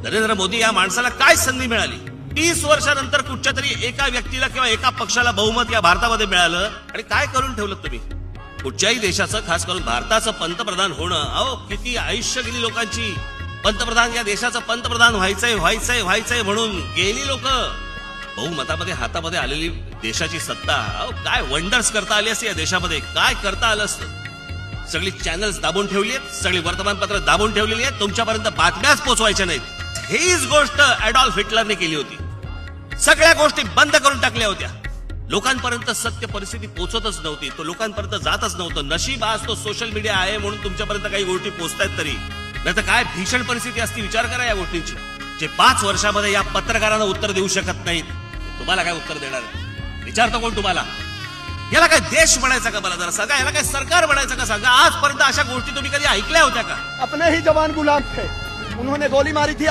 नरेंद्र मोदी या माणसाला काय संधी मिळाली? 30 वर्षानंतर कुठच्या तरी एका व्यक्तीला किंवा एका पक्षाला बहुमत या भारतामध्ये मिळालं आणि काय करून ठेवलं तुम्ही? कुठच्याही देशाचं, खास करून भारताचं पंतप्रधान होणं, अहो किती आयुष्य गेली लोकांची. पंतप्रधान, या देशाचं पंतप्रधान व्हायचंय व्हायचंय व्हायचंय म्हणून गेली लोक. बहुमतामध्ये हातामध्ये आलेली देशाची सत्ता, अहो काय वंडर्स करता आली असती या देशामध्ये, काय करता आलं असतं. सगळी चॅनल्स दाबून ठेवली आहेत, सगळी वर्तमानपत्र दाबून ठेवलेली आहेत, तुमच्यापर्यंत बातम्याच पोहोचवायच्या नाहीत. हीच गोष्ट ऍडॉल्फ हिटलरने केली होती. सगळ्या गोष्टी बंद करून टाकल्या होत्या. लोकांपर्यंत सत्य परिस्थिती पोहोचतच नव्हती, तो लोकांपर्यंत जातच नव्हतं. नशीब आज तो सोशल मीडिया आहे म्हणून तुमच्यापर्यंत काही गोष्टी पोहोचतायत तरी, नाही तर काय भीषण परिस्थिती असती. विचार करा या गोष्टींची. जे 5 वर्षामध्ये या पत्रकारांना उत्तर देऊ शकत नाहीत, तुम्हाला काय उत्तर देणार आहे? विचारतो कोण तुम्हाला? याला काय देश म्हणायचा का? मला जरा सांगा, याला काय सरकार म्हणायचं का? सांगा. आजपर्यंत अशा गोष्टी तुम्ही कधी ऐकल्या होत्या का? अपने ही जवान गुलाम थे, उन्होंने गोली मारी थी